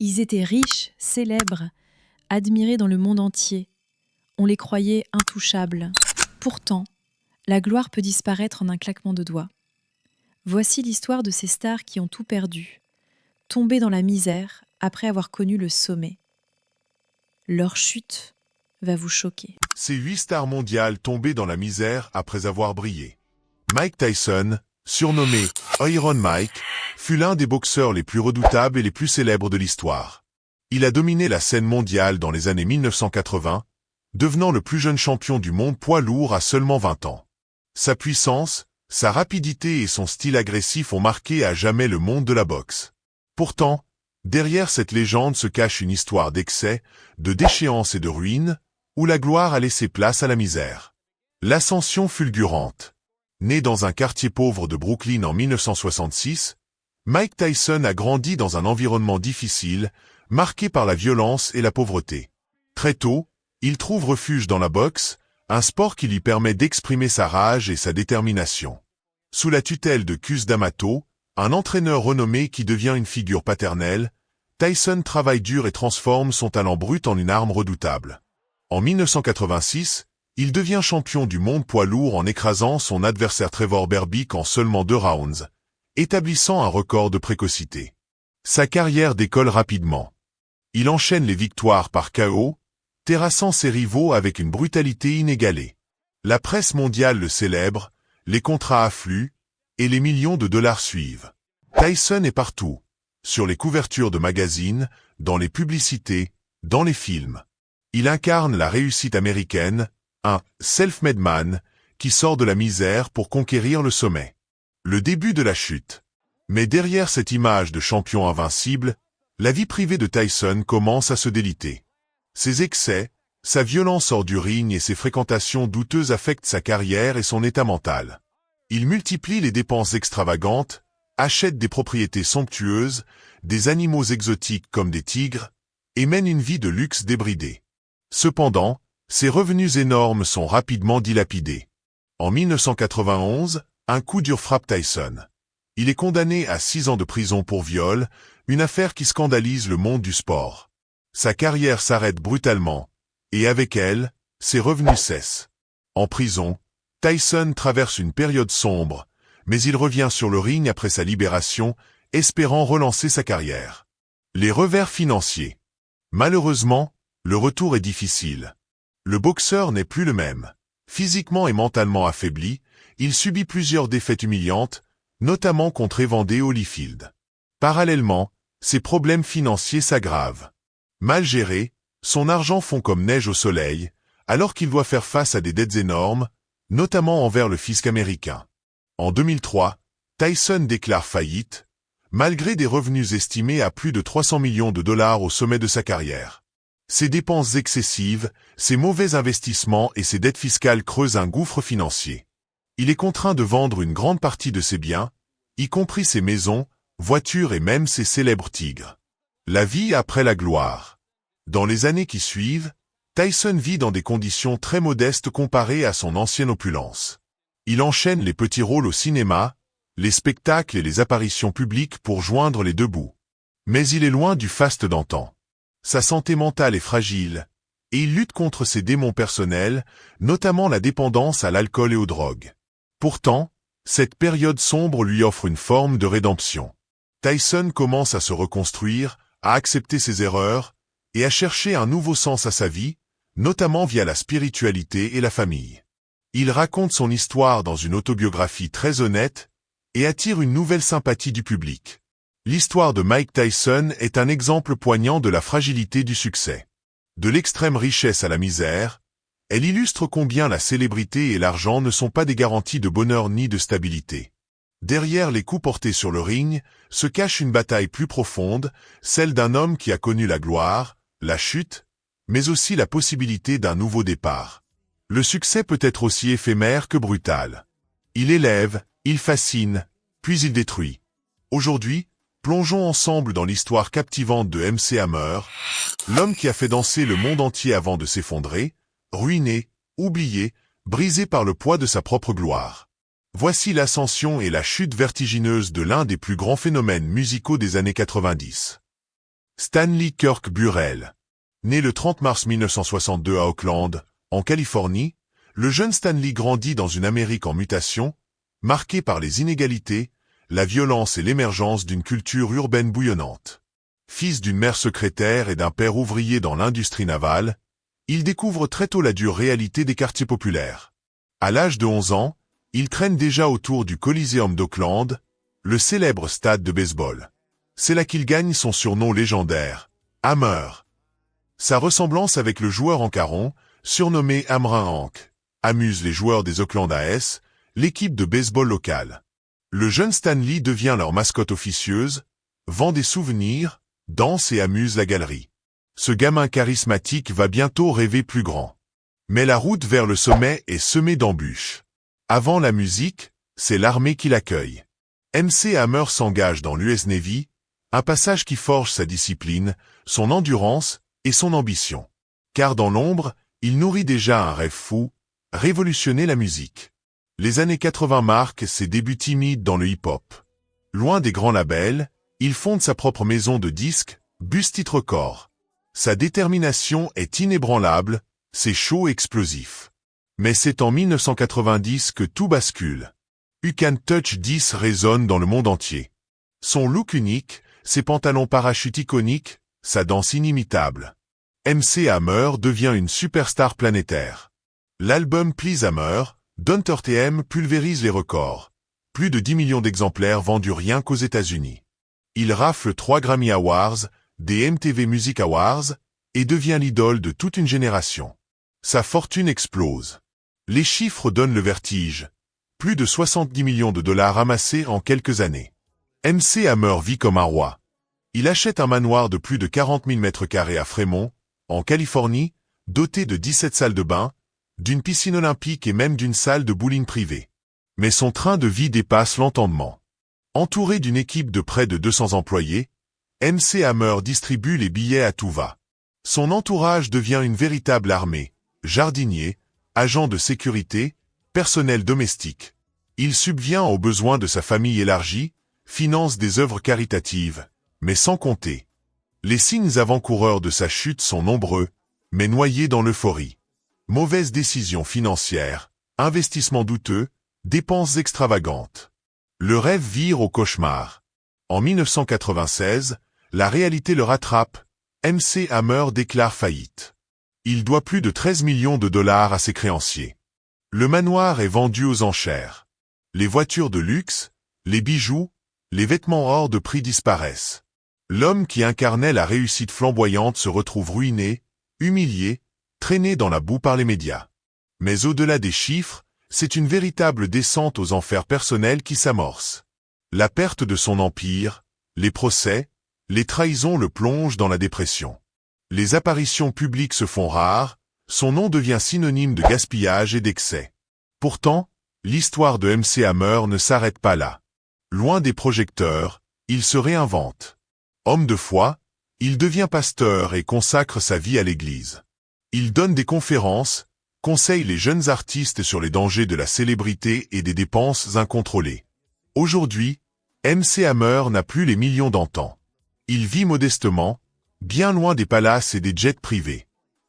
Ils étaient riches, célèbres, admirés dans le monde entier. On les croyait intouchables. Pourtant, la gloire peut disparaître en un claquement de doigts. Voici l'histoire de ces stars qui ont tout perdu, tombées dans la misère après avoir connu le sommet. Leur chute va vous choquer. Ces 8 stars mondiales tombées dans la misère après avoir brillé. Mike Tyson, surnommé Iron Mike, fut l'un des boxeurs les plus redoutables et les plus célèbres de l'histoire. Il a dominé la scène mondiale dans les années 1980, devenant le plus jeune champion du monde poids lourd à seulement 20 ans. Sa puissance, sa rapidité et son style agressif ont marqué à jamais le monde de la boxe. Pourtant, derrière cette légende se cache une histoire d'excès, de déchéance et de ruine, où la gloire a laissé place à la misère. L'ascension fulgurante. Né dans un quartier pauvre de Brooklyn en 1966, Mike Tyson a grandi dans un environnement difficile, marqué par la violence et la pauvreté. Très tôt, il trouve refuge dans la boxe, un sport qui lui permet d'exprimer sa rage et sa détermination. Sous la tutelle de Cus D'Amato, un entraîneur renommé qui devient une figure paternelle, Tyson travaille dur et transforme son talent brut en une arme redoutable. En 1986, il devient champion du monde poids lourd en écrasant son adversaire Trevor Berbick en seulement 2 rounds, établissant un record de précocité. Sa carrière décolle rapidement. Il enchaîne les victoires par KO, terrassant ses rivaux avec une brutalité inégalée. La presse mondiale le célèbre, les contrats affluent, et les millions de dollars suivent. Tyson est partout, sur les couvertures de magazines, dans les publicités, dans les films. Il incarne la réussite américaine, un « self-made man » qui sort de la misère pour conquérir le sommet. Le début de la chute. Mais derrière cette image de champion invincible, la vie privée de Tyson commence à se déliter. Ses excès, sa violence hors du ring et ses fréquentations douteuses affectent sa carrière et son état mental. Il multiplie les dépenses extravagantes, achète des propriétés somptueuses, des animaux exotiques comme des tigres, et mène une vie de luxe débridée. Cependant, ses revenus énormes sont rapidement dilapidés. En 1991, un coup dur frappe Tyson. Il est condamné à 6 ans de prison pour viol, une affaire qui scandalise le monde du sport. Sa carrière s'arrête brutalement, et avec elle, ses revenus cessent. En prison, Tyson traverse une période sombre, mais il revient sur le ring après sa libération, espérant relancer sa carrière. Les revers financiers. Malheureusement, le retour est difficile. Le boxeur n'est plus le même. Physiquement et mentalement affaibli, il subit plusieurs défaites humiliantes, notamment contre Evander Holyfield. Parallèlement, ses problèmes financiers s'aggravent. Mal géré, son argent fond comme neige au soleil, alors qu'il doit faire face à des dettes énormes, notamment envers le fisc américain. En 2003, Tyson déclare faillite, malgré des revenus estimés à plus de 300 millions de dollars au sommet de sa carrière. Ses dépenses excessives, ses mauvais investissements et ses dettes fiscales creusent un gouffre financier. Il est contraint de vendre une grande partie de ses biens, y compris ses maisons, voitures et même ses célèbres tigres. La vie après la gloire. Dans les années qui suivent, Tyson vit dans des conditions très modestes comparées à son ancienne opulence. Il enchaîne les petits rôles au cinéma, les spectacles et les apparitions publiques pour joindre les deux bouts. Mais il est loin du faste d'antan. Sa santé mentale est fragile, et il lutte contre ses démons personnels, notamment la dépendance à l'alcool et aux drogues. Pourtant, cette période sombre lui offre une forme de rédemption. Tyson commence à se reconstruire, à accepter ses erreurs, et à chercher un nouveau sens à sa vie, notamment via la spiritualité et la famille. Il raconte son histoire dans une autobiographie très honnête, et attire une nouvelle sympathie du public. L'histoire de Mike Tyson est un exemple poignant de la fragilité du succès. De l'extrême richesse à la misère, elle illustre combien la célébrité et l'argent ne sont pas des garanties de bonheur ni de stabilité. Derrière les coups portés sur le ring, se cache une bataille plus profonde, celle d'un homme qui a connu la gloire, la chute, mais aussi la possibilité d'un nouveau départ. Le succès peut être aussi éphémère que brutal. Il élève, il fascine, puis il détruit. Aujourd'hui, plongeons ensemble dans l'histoire captivante de MC Hammer, l'homme qui a fait danser le monde entier avant de s'effondrer, ruiné, oublié, brisé par le poids de sa propre gloire. Voici l'ascension et la chute vertigineuse de l'un des plus grands phénomènes musicaux des années 90. Stanley Kirk Burrell. Né le 30 mars 1962 à Oakland, en Californie, le jeune Stanley grandit dans une Amérique en mutation, marquée par les inégalités, la violence et l'émergence d'une culture urbaine bouillonnante. Fils d'une mère secrétaire et d'un père ouvrier dans l'industrie navale, il découvre très tôt la dure réalité des quartiers populaires. À l'âge de 11 ans, il traîne déjà autour du Coliseum d'Oakland, le célèbre stade de baseball. C'est là qu'il gagne son surnom légendaire, Hammer. Sa ressemblance avec le joueur en caron, surnommé Hammerin Hank, amuse les joueurs des Oakland A's, l'équipe de baseball locale. Le jeune Stanley devient leur mascotte officieuse, vend des souvenirs, danse et amuse la galerie. Ce gamin charismatique va bientôt rêver plus grand. Mais la route vers le sommet est semée d'embûches. Avant la musique, c'est l'armée qui l'accueille. MC Hammer s'engage dans l'US Navy, un passage qui forge sa discipline, son endurance et son ambition. Car dans l'ombre, il nourrit déjà un rêve fou, révolutionner la musique. Les années 80 marquent ses débuts timides dans le hip-hop. Loin des grands labels, il fonde sa propre maison de disques, Bustit Records. Sa détermination est inébranlable, c'est chaud et explosif. Mais c'est en 1990 que tout bascule. You Can Touch This résonne dans le monde entier. Son look unique, ses pantalons parachutes iconiques, sa danse inimitable. MC Hammer devient une superstar planétaire. L'album Please Hammer, Don't Hurt Him pulvérise les records. Plus de 10 millions d'exemplaires vendus rien qu'aux États-Unis. Il rafle 3 Grammy Awards, des MTV Music Awards, et devient l'idole de toute une génération. Sa fortune explose. Les chiffres donnent le vertige. Plus de 70 millions de dollars amassés en quelques années. MC Hammer vit comme un roi. Il achète un manoir de plus de 40 000 mètres carrés à Fremont, en Californie, doté de 17 salles de bain, d'une piscine olympique et même d'une salle de bowling privée. Mais son train de vie dépasse l'entendement. Entouré d'une équipe de près de 200 employés, MC Hammer distribue les billets à tout va. Son entourage devient une véritable armée, jardiniers, agents de sécurité, personnel domestique. Il subvient aux besoins de sa famille élargie, finance des œuvres caritatives, mais sans compter. Les signes avant-coureurs de sa chute sont nombreux, mais noyés dans l'euphorie. Mauvaises décisions financières, investissements douteux, dépenses extravagantes. Le rêve vire au cauchemar. En 1996, la réalité le rattrape. MC Hammer déclare faillite. Il doit plus de 13 millions de dollars à ses créanciers. Le manoir est vendu aux enchères. Les voitures de luxe, les bijoux, les vêtements hors de prix disparaissent. L'homme qui incarnait la réussite flamboyante se retrouve ruiné, humilié, traîné dans la boue par les médias. Mais au-delà des chiffres, c'est une véritable descente aux enfers personnels qui s'amorce. La perte de son empire, les procès, les trahisons le plongent dans la dépression. Les apparitions publiques se font rares, son nom devient synonyme de gaspillage et d'excès. Pourtant, l'histoire de MC Hammer ne s'arrête pas là. Loin des projecteurs, il se réinvente. Homme de foi, il devient pasteur et consacre sa vie à l'Église. Il donne des conférences, conseille les jeunes artistes sur les dangers de la célébrité et des dépenses incontrôlées. Aujourd'hui, MC Hammer n'a plus les millions d'antan. Il vit modestement, bien loin des palaces et des jets privés.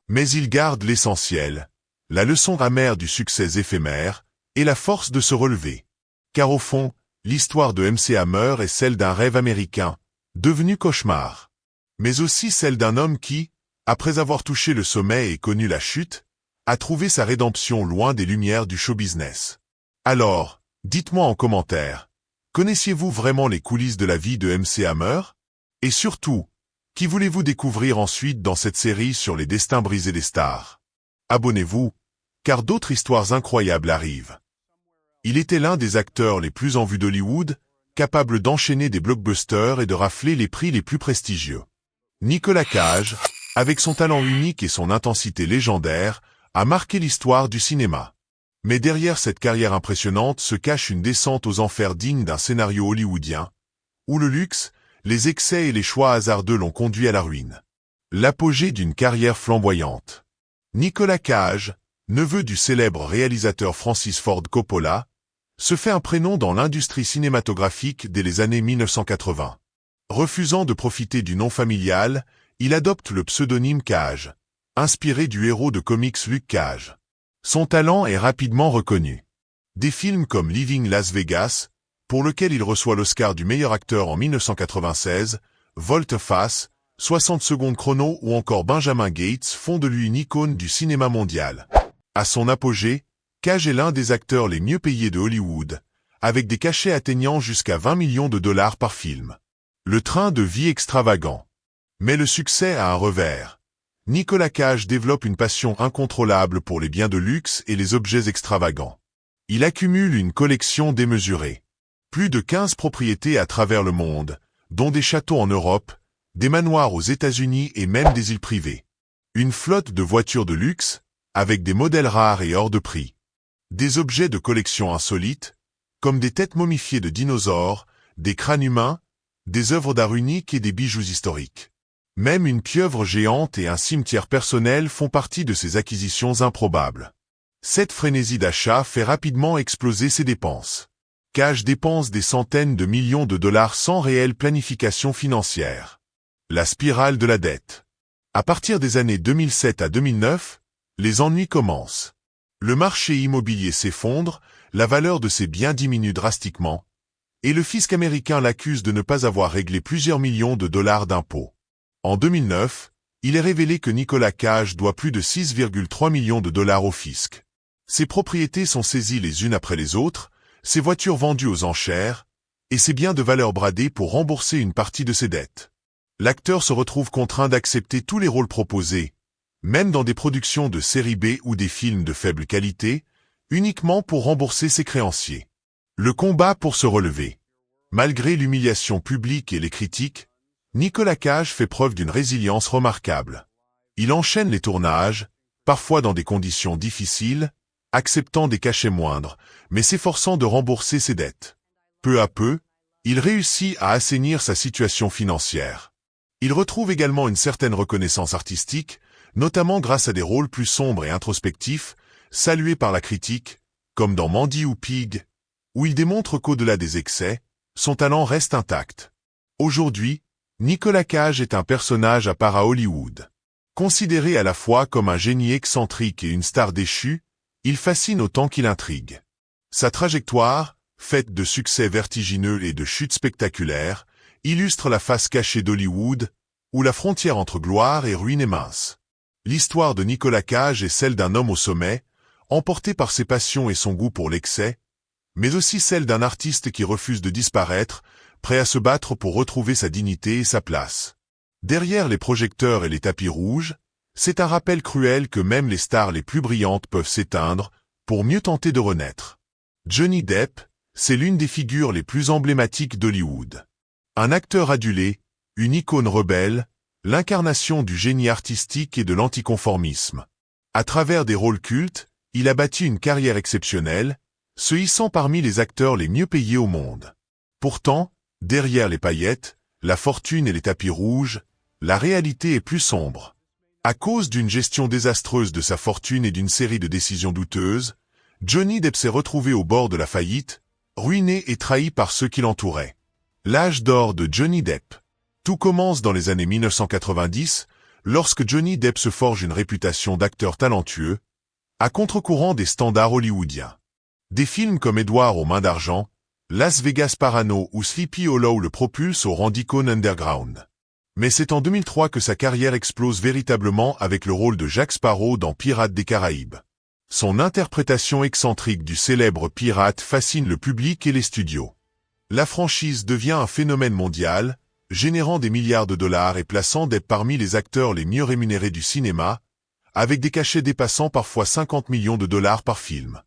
Mais il garde l'essentiel, la leçon amère du succès éphémère, et la force de se relever. Car au fond, l'histoire de MC Hammer est celle d'un rêve américain, devenu cauchemar. Mais aussi celle d'un homme qui, après avoir touché le sommet et connu la chute, a trouvé sa rédemption loin des lumières du show business. Alors, dites-moi en commentaire, connaissiez-vous vraiment les coulisses de la vie de MC Hammer? Et surtout, qui voulez-vous découvrir ensuite dans cette série sur les destins brisés des stars? Abonnez-vous, car d'autres histoires incroyables arrivent. Il était l'un des acteurs les plus en vue d'Hollywood, capable d'enchaîner des blockbusters et de rafler les prix les plus prestigieux. Nicolas Cage, avec son talent unique et son intensité légendaire, a marqué l'histoire du cinéma. Mais derrière cette carrière impressionnante se cache une descente aux enfers digne d'un scénario hollywoodien, où le luxe, les excès et les choix hasardeux l'ont conduit à la ruine. L'apogée d'une carrière flamboyante. Nicolas Cage, neveu du célèbre réalisateur Francis Ford Coppola, se fait un prénom dans l'industrie cinématographique dès les années 1980. Refusant de profiter du nom familial, il adopte le pseudonyme Cage, inspiré du héros de comics Luke Cage. Son talent est rapidement reconnu. Des films comme Leaving Las Vegas, pour lequel il reçoit l'Oscar du meilleur acteur en 1996, Volte-Face, 60 secondes chrono ou encore Benjamin Gates font de lui une icône du cinéma mondial. À son apogée, Cage est l'un des acteurs les mieux payés de Hollywood, avec des cachets atteignant jusqu'à 20 millions de dollars par film. Le train de vie extravagant. Mais le succès a un revers. Nicolas Cage développe une passion incontrôlable pour les biens de luxe et les objets extravagants. Il accumule une collection démesurée. Plus de 15 propriétés à travers le monde, dont des châteaux en Europe, des manoirs aux États-Unis et même des îles privées. Une flotte de voitures de luxe, avec des modèles rares et hors de prix. Des objets de collection insolites, comme des têtes momifiées de dinosaures, des crânes humains, des œuvres d'art uniques et des bijoux historiques. Même une pieuvre géante et un cimetière personnel font partie de ses acquisitions improbables. Cette frénésie d'achat fait rapidement exploser ses dépenses. Cage dépense des centaines de millions de dollars sans réelle planification financière. La spirale de la dette. À partir des années 2007 à 2009, les ennuis commencent. Le marché immobilier s'effondre, la valeur de ses biens diminue drastiquement, et le fisc américain l'accuse de ne pas avoir réglé plusieurs millions de dollars d'impôts. En 2009, il est révélé que Nicolas Cage doit plus de 6,3 millions de dollars au fisc. Ses propriétés sont saisies les unes après les autres, ses voitures vendues aux enchères, et ses biens de valeur bradés pour rembourser une partie de ses dettes. L'acteur se retrouve contraint d'accepter tous les rôles proposés, même dans des productions de série B ou des films de faible qualité, uniquement pour rembourser ses créanciers. Le combat pour se relever. Malgré l'humiliation publique et les critiques, Nicolas Cage fait preuve d'une résilience remarquable. Il enchaîne les tournages, parfois dans des conditions difficiles, acceptant des cachets moindres, mais s'efforçant de rembourser ses dettes. Peu à peu, il réussit à assainir sa situation financière. Il retrouve également une certaine reconnaissance artistique, notamment grâce à des rôles plus sombres et introspectifs, salués par la critique, comme dans Mandy ou Pig, où il démontre qu'au-delà des excès, son talent reste intact. Aujourd'hui, Nicolas Cage est un personnage à part à Hollywood. Considéré à la fois comme un génie excentrique et une star déchue, il fascine autant qu'il intrigue. Sa trajectoire, faite de succès vertigineux et de chutes spectaculaires, illustre la face cachée d'Hollywood, où la frontière entre gloire et ruine est mince. L'histoire de Nicolas Cage est celle d'un homme au sommet, emporté par ses passions et son goût pour l'excès, mais aussi celle d'un artiste qui refuse de disparaître, prêt à se battre pour retrouver sa dignité et sa place. Derrière les projecteurs et les tapis rouges, c'est un rappel cruel que même les stars les plus brillantes peuvent s'éteindre, pour mieux tenter de renaître. Johnny Depp, c'est l'une des figures les plus emblématiques d'Hollywood. Un acteur adulé, une icône rebelle, l'incarnation du génie artistique et de l'anticonformisme. À travers des rôles cultes, il a bâti une carrière exceptionnelle, se hissant parmi les acteurs les mieux payés au monde. Pourtant, derrière les paillettes, la fortune et les tapis rouges, la réalité est plus sombre. À cause d'une gestion désastreuse de sa fortune et d'une série de décisions douteuses, Johnny Depp s'est retrouvé au bord de la faillite, ruiné et trahi par ceux qui l'entouraient. L'âge d'or de Johnny Depp. Tout commence dans les années 1990, lorsque Johnny Depp se forge une réputation d'acteur talentueux, à contre-courant des standards hollywoodiens. Des films comme Édouard aux mains d'argent, Las Vegas Parano ou Sleepy Hollow le propulsent au rang d'icône underground. Mais c'est en 2003 que sa carrière explose véritablement avec le rôle de Jack Sparrow dans Pirates des Caraïbes. Son interprétation excentrique du célèbre pirate fascine le public et les studios. La franchise devient un phénomène mondial, générant des milliards de dollars et plaçant Depp parmi les acteurs les mieux rémunérés du cinéma, avec des cachets dépassant parfois 50 millions de dollars par film.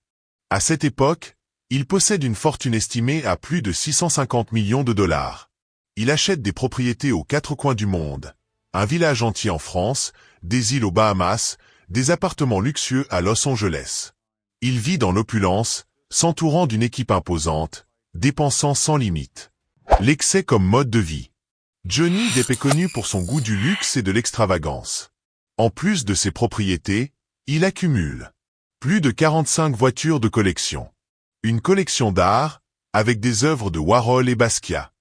À cette époque, il possède une fortune estimée à plus de 650 millions de dollars. Il achète des propriétés aux quatre coins du monde, un village entier en France, des îles aux Bahamas, des appartements luxueux à Los Angeles. Il vit dans l'opulence, s'entourant d'une équipe imposante, dépensant sans limite. L'excès comme mode de vie. Johnny Depp est connu pour son goût du luxe et de l'extravagance. En plus de ses propriétés, il accumule plus de 45 voitures de collection. Une collection d'art, avec des œuvres de Warhol et Basquiat.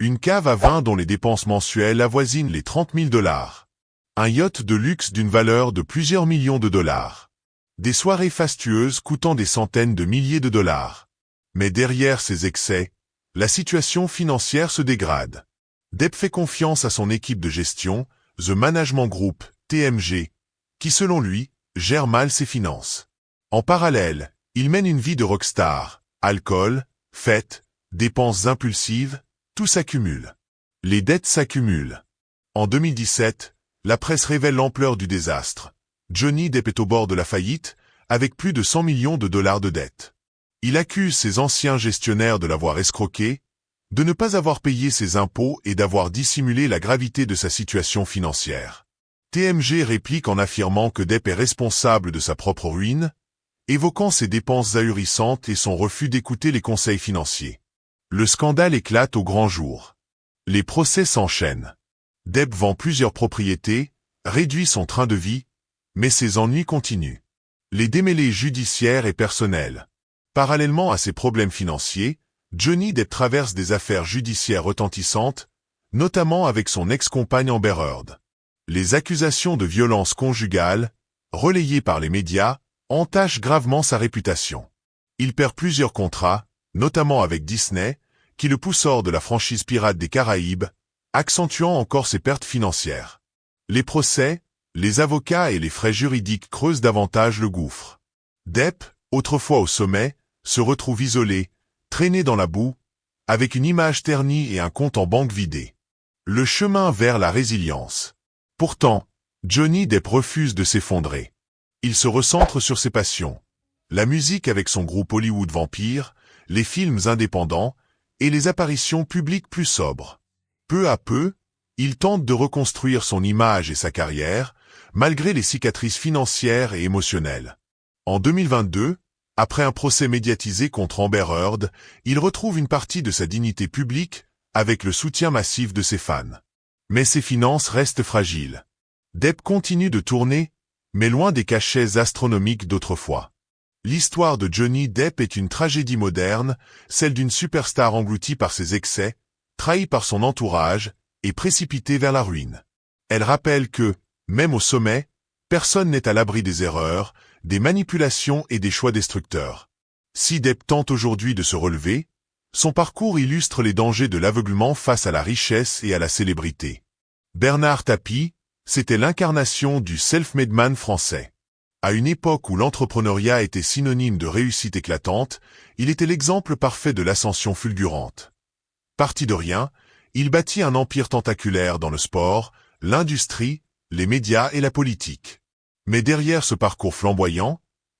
Une cave à vin dont les dépenses mensuelles avoisinent les 30 000 $. Un yacht de luxe d'une valeur de plusieurs millions de dollars. Des soirées fastueuses coûtant des centaines de milliers de dollars. Mais derrière ces excès, la situation financière se dégrade. Depp fait confiance à son équipe de gestion, The Management Group, TMG, qui selon lui, gère mal ses finances. En parallèle, il mène une vie de rockstar. Alcool, fêtes, dépenses impulsives, tout s'accumule. Les dettes s'accumulent. En 2017, la presse révèle l'ampleur du désastre. Johnny Depp est au bord de la faillite, avec plus de 100 millions de dollars de dettes. Il accuse ses anciens gestionnaires de l'avoir escroqué, de ne pas avoir payé ses impôts et d'avoir dissimulé la gravité de sa situation financière. TMG réplique en affirmant que Depp est responsable de sa propre ruine, évoquant ses dépenses ahurissantes et son refus d'écouter les conseils financiers. Le scandale éclate au grand jour. Les procès s'enchaînent. Depp vend plusieurs propriétés, réduit son train de vie, mais ses ennuis continuent. Les démêlés judiciaires et personnels. Parallèlement à ses problèmes financiers, Johnny Depp traverse des affaires judiciaires retentissantes, notamment avec son ex-compagne Amber Heard. Les accusations de violence conjugale, relayées par les médias, entachent gravement sa réputation. Il perd plusieurs contrats, notamment avec Disney, qui le pousse hors de la franchise Pirates des Caraïbes, accentuant encore ses pertes financières. Les procès, les avocats et les frais juridiques creusent davantage le gouffre. Depp, autrefois au sommet, se retrouve isolé, traîné dans la boue, avec une image ternie et un compte en banque vidé. Le chemin vers la résilience. Pourtant, Johnny Depp refuse de s'effondrer. Il se recentre sur ses passions. La musique avec son groupe Hollywood Vampire, les films indépendants, et les apparitions publiques plus sobres. Peu à peu, il tente de reconstruire son image et sa carrière, malgré les cicatrices financières et émotionnelles. En 2022, après un procès médiatisé contre Amber Heard, il retrouve une partie de sa dignité publique, avec le soutien massif de ses fans. Mais ses finances restent fragiles. Depp continue de tourner, mais loin des cachets astronomiques d'autrefois. L'histoire de Johnny Depp est une tragédie moderne, celle d'une superstar engloutie par ses excès, trahie par son entourage, et précipitée vers la ruine. Elle rappelle que, même au sommet, personne n'est à l'abri des erreurs, des manipulations et des choix destructeurs. Si Depp tente aujourd'hui de se relever, son parcours illustre les dangers de l'aveuglement face à la richesse et à la célébrité. Bernard Tapie, c'était l'incarnation du self-made man français. À une époque où l'entrepreneuriat était synonyme de réussite éclatante, il était l'exemple parfait de l'ascension fulgurante. Parti de rien, il bâtit un empire tentaculaire dans le sport, l'industrie, les médias et la politique. Mais derrière ce parcours flamboyant,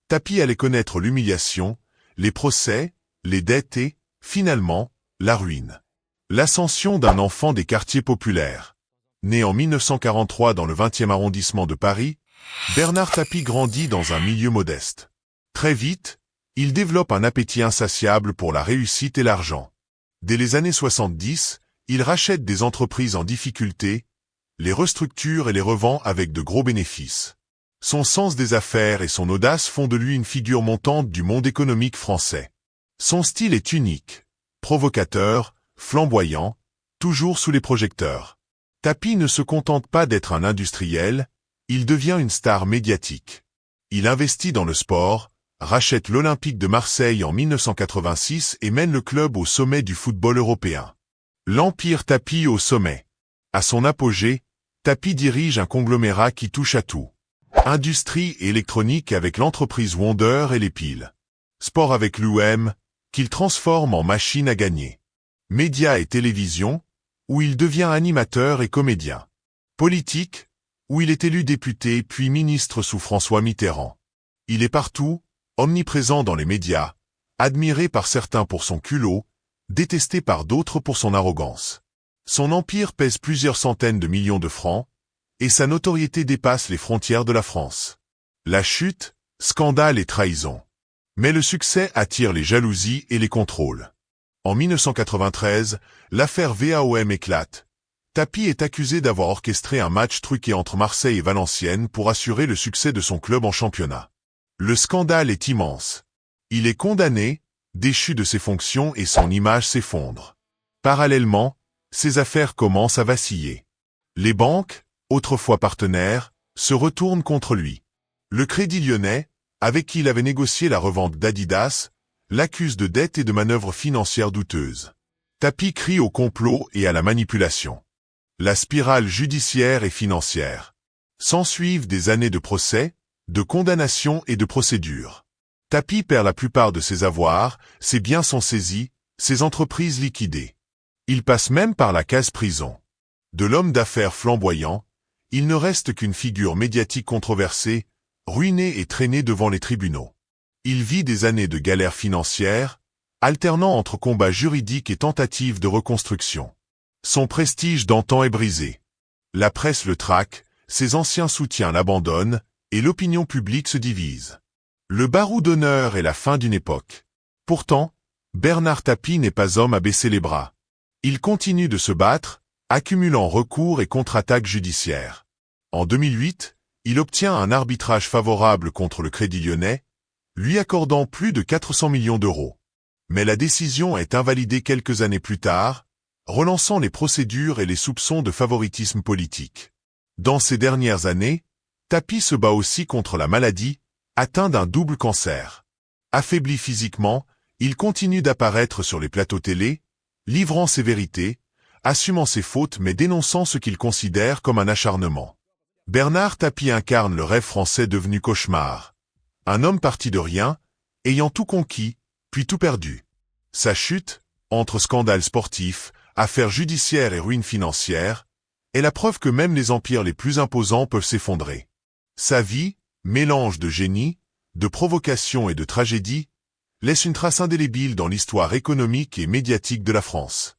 Tapie allait connaître l'humiliation, les procès, les dettes et, finalement, la ruine. L'ascension d'un enfant des quartiers populaires. Né en 1943 dans le 20e arrondissement de Paris, Bernard Tapie grandit dans un milieu modeste. Très vite, il développe un appétit insatiable pour la réussite et l'argent. Dès les années 70, il rachète des entreprises en difficulté, les restructure et les revend avec de gros bénéfices. Son sens des affaires et son audace font de lui une figure montante du monde économique français. Son style est unique, provocateur, flamboyant, toujours sous les projecteurs. Tapie ne se contente pas d'être un industriel, il devient une star médiatique. Il investit dans le sport, rachète l'Olympique de Marseille en 1986 et mène le club au sommet du football européen. L'empire Tapie au sommet. À son apogée, Tapie dirige un conglomérat qui touche à tout. Industrie et électronique avec l'entreprise Wonder et les piles. Sport avec l'UM, qu'il transforme en machine à gagner. Médias et télévision, où il devient animateur et comédien. Politique, où il est élu député puis ministre sous François Mitterrand. Il est partout, omniprésent dans les médias, admiré par certains pour son culot, détesté par d'autres pour son arrogance. Son empire pèse plusieurs centaines de millions de francs, et sa notoriété dépasse les frontières de la France. La chute, scandale et trahison. Mais le succès attire les jalousies et les contrôles. En 1993, l'affaire VAOM éclate. Tapie est accusé d'avoir orchestré un match truqué entre Marseille et Valenciennes pour assurer le succès de son club en championnat. Le scandale est immense. Il est condamné, déchu de ses fonctions et son image s'effondre. Parallèlement, ses affaires commencent à vaciller. Les banques, autrefois partenaires, se retournent contre lui. Le Crédit Lyonnais, avec qui il avait négocié la revente d'Adidas, l'accuse de dettes et de manœuvres financières douteuses. Tapie crie au complot et à la manipulation. La spirale judiciaire et financière. S'ensuivent des années de procès, de condamnations et de procédures. Tapie perd la plupart de ses avoirs, ses biens sont saisis, ses entreprises liquidées. Il passe même par la case prison. De l'homme d'affaires flamboyant, il ne reste qu'une figure médiatique controversée, ruinée et traînée devant les tribunaux. Il vit des années de galères financières, alternant entre combats juridiques et tentatives de reconstruction. Son prestige d'antan est brisé. La presse le traque, ses anciens soutiens l'abandonnent, et l'opinion publique se divise. Le barreau d'honneur est la fin d'une époque. Pourtant, Bernard Tapie n'est pas homme à baisser les bras. Il continue de se battre, accumulant recours et contre-attaques judiciaires. En 2008, il obtient un arbitrage favorable contre le Crédit Lyonnais, lui accordant plus de 400 millions d'euros. Mais la décision est invalidée quelques années plus tard, relançant les procédures et les soupçons de favoritisme politique. Dans ces dernières années, Tapie se bat aussi contre la maladie, atteint d'un double cancer. Affaibli physiquement, il continue d'apparaître sur les plateaux télé, livrant ses vérités, assumant ses fautes mais dénonçant ce qu'il considère comme un acharnement. Bernard Tapie incarne le rêve français devenu cauchemar. Un homme parti de rien, ayant tout conquis, puis tout perdu. Sa chute, entre scandales sportifs, affaires judiciaires et ruines financières, est la preuve que même les empires les plus imposants peuvent s'effondrer. Sa vie, mélange de génie, de provocation et de tragédie, laisse une trace indélébile dans l'histoire économique et médiatique de la France.